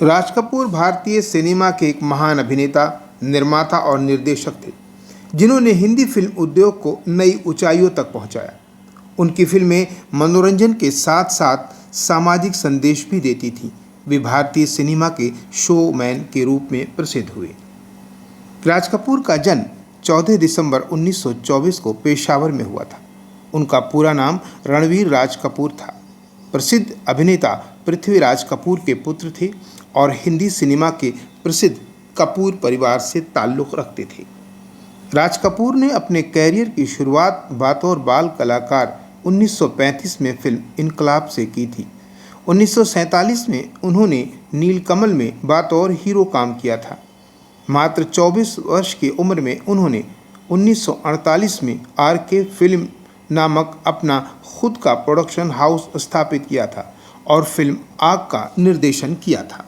राज कपूर भारतीय सिनेमा के एक महान अभिनेता, निर्माता और निर्देशक थे, जिन्होंने हिंदी फिल्म उद्योग को नई ऊंचाइयों तक पहुंचाया। उनकी फिल्में मनोरंजन के साथ साथ सामाजिक संदेश भी देती थीं। वे भारतीय सिनेमा के शोमैन के रूप में प्रसिद्ध हुए। राज कपूर का जन्म 14 दिसंबर 1924 को पेशावर में हुआ था। उनका पूरा नाम रणवीर राज कपूर था। प्रसिद्ध अभिनेता पृथ्वीराज कपूर के पुत्र थे और हिंदी सिनेमा के प्रसिद्ध कपूर परिवार से ताल्लुक़ रखते थे। राज कपूर ने अपने कैरियर की शुरुआत बतौर बाल कलाकार 1935 में फिल्म इनकलाब से की थी। 1947 में उन्होंने नीलकमल में बतौर हीरो काम किया था। मात्र 24 वर्ष की उम्र में उन्होंने 1948 में आर.के. फिल्म नामक अपना खुद का प्रोडक्शन हाउस स्थापित किया था और फिल्म आग का निर्देशन किया था।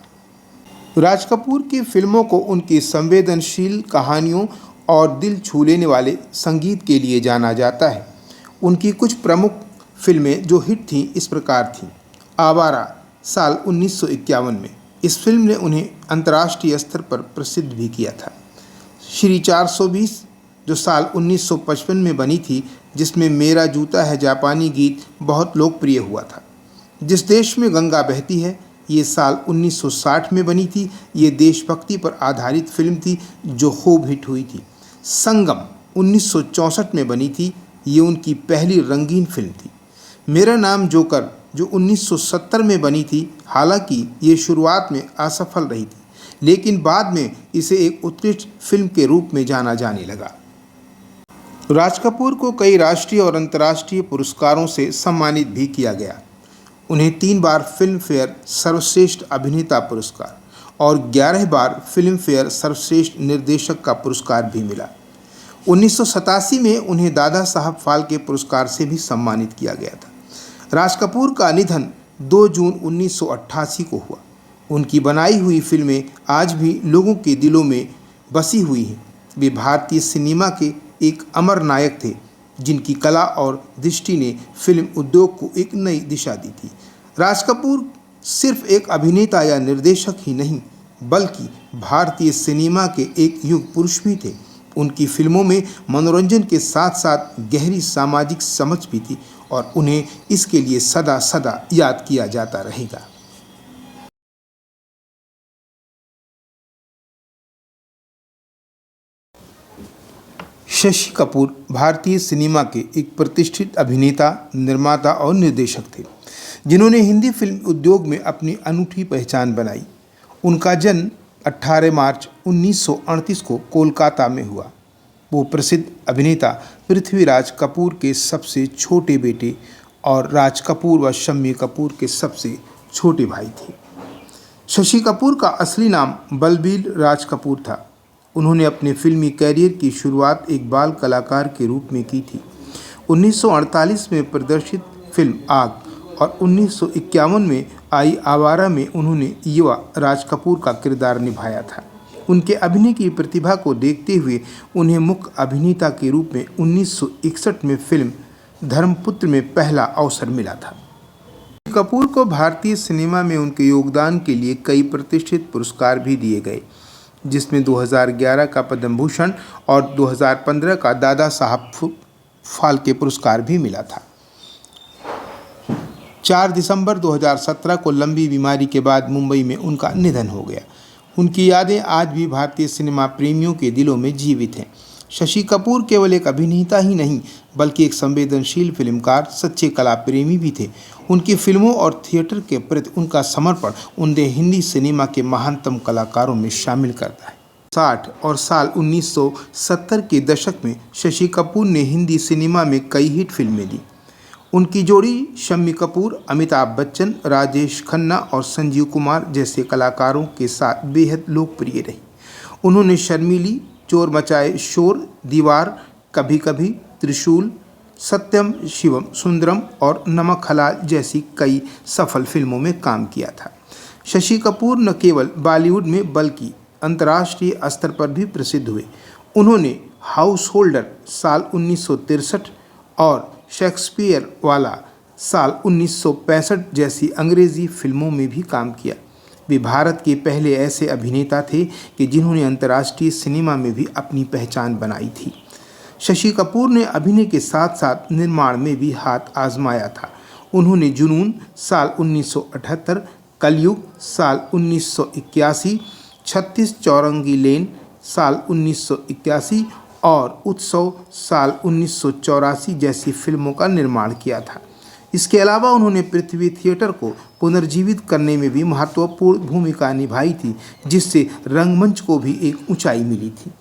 राज कपूर की फिल्मों को उनकी संवेदनशील कहानियों और दिल छू लेने वाले संगीत के लिए जाना जाता है। उनकी कुछ प्रमुख फिल्में जो हिट थीं इस प्रकार थीं। आवारा साल 1951 में, इस फिल्म ने उन्हें अंतर्राष्ट्रीय स्तर पर प्रसिद्ध भी किया था। श्री 420 जो साल 1955 में बनी थी, जिसमें मेरा जूता है जापानी गीत बहुत लोकप्रिय हुआ था। जिस देश में गंगा बहती है, ये साल 1960 में बनी थी। ये देशभक्ति पर आधारित फिल्म थी जो खूब हिट हुई थी। संगम 1964 में बनी थी। ये उनकी पहली रंगीन फिल्म थी। मेरा नाम जोकर जो 1970 में बनी थी, हालांकि ये शुरुआत में असफल रही थी, लेकिन बाद में इसे एक उत्कृष्ट फिल्म के रूप में जाना जाने लगा। राज कपूर को कई राष्ट्रीय और अंतर्राष्ट्रीय पुरस्कारों से सम्मानित भी किया गया। उन्हें 3 बार फिल्म फेयर सर्वश्रेष्ठ अभिनेता पुरस्कार और 11 बार फिल्म फेयर सर्वश्रेष्ठ निर्देशक का पुरस्कार भी मिला। 1987 में उन्हें दादा साहब फाल्के पुरस्कार से भी सम्मानित किया गया था। राज कपूर का निधन 2 जून 1988 को हुआ। उनकी बनाई हुई फिल्में आज भी लोगों के दिलों में बसी हुई हैं। वे भारतीय सिनेमा के एक अमर नायक थे, जिनकी कला और दृष्टि ने फिल्म उद्योग को एक नई दिशा दी थी। राज कपूर सिर्फ एक अभिनेता या निर्देशक ही नहीं, बल्कि भारतीय सिनेमा के एक युग पुरुष भी थे। उनकी फिल्मों में मनोरंजन के साथ साथ गहरी सामाजिक समझ भी थी और उन्हें इसके लिए सदा सदा याद किया जाता रहेगा। शशि कपूर भारतीय सिनेमा के एक प्रतिष्ठित अभिनेता, निर्माता और निर्देशक थे, जिन्होंने हिंदी फिल्म उद्योग में अपनी अनूठी पहचान बनाई। उनका जन्म 18 मार्च 1938 को कोलकाता में हुआ। वो प्रसिद्ध अभिनेता पृथ्वीराज कपूर के सबसे छोटे बेटे और राज कपूर व शम्मी कपूर के सबसे छोटे भाई थे। शशि कपूर का असली नाम बलबीर राज कपूर था। उन्होंने अपने फिल्मी कैरियर की शुरुआत एक बाल कलाकार के रूप में की थी। 1948 में प्रदर्शित फिल्म आग और 1951 में आई आवारा में उन्होंने युवा राज कपूर का किरदार निभाया था। उनके अभिनय की प्रतिभा को देखते हुए उन्हें मुख्य अभिनेता के रूप में 1961 में फिल्म धर्मपुत्र में पहला अवसर मिला था। कपूर को भारतीय सिनेमा में उनके योगदान के लिए कई प्रतिष्ठित पुरस्कार भी दिए गए, जिसमें 2011 का पद्म भूषण और 2015 का दादा साहब फाल्के पुरस्कार भी मिला था। 4 दिसंबर 2017 को लंबी बीमारी के बाद मुंबई में उनका निधन हो गया। उनकी यादें आज भी भारतीय सिनेमा प्रेमियों के दिलों में जीवित हैं। शशि कपूर केवल एक अभिनेता ही नहीं, बल्कि एक संवेदनशील फिल्मकार, सच्चे कला प्रेमी भी थे। उनकी फिल्मों और थिएटर के प्रति उनका समर्पण उन्हें हिंदी सिनेमा के महानतम कलाकारों में शामिल करता है। 60 और साल 1970 के दशक में शशि कपूर ने हिंदी सिनेमा में कई हिट फिल्में दी। उनकी जोड़ी शम्मी कपूर, अमिताभ बच्चन, राजेश खन्ना और संजीव कुमार जैसे कलाकारों के साथ बेहद लोकप्रिय रही। उन्होंने शर्मीली, चोर मचाए शोर, दीवार, कभी कभी, त्रिशूल, सत्यम शिवम सुंदरम और नमक हलाल जैसी कई सफल फिल्मों में काम किया था। शशि कपूर न केवल बॉलीवुड में बल्कि अंतर्राष्ट्रीय स्तर पर भी प्रसिद्ध हुए। उन्होंने हाउस होल्डर साल 1963 और शेक्सपियर वाला साल 1965 जैसी अंग्रेज़ी फिल्मों में भी काम किया। वे भारत के पहले ऐसे अभिनेता थे कि जिन्होंने अंतर्राष्ट्रीय सिनेमा में भी अपनी पहचान बनाई थी। शशि कपूर ने अभिनय के साथ साथ निर्माण में भी हाथ आजमाया था। उन्होंने जुनून साल 1978, कलयुग साल 1981, 36 चौरंगी लेन साल 1981 और उत्सव साल 1984 जैसी फिल्मों का निर्माण किया था। इसके अलावा उन्होंने पृथ्वी थिएटर को पुनर्जीवित करने में भी महत्वपूर्ण भूमिका निभाई थी, जिससे रंगमंच को भी एक ऊंचाई मिली थी।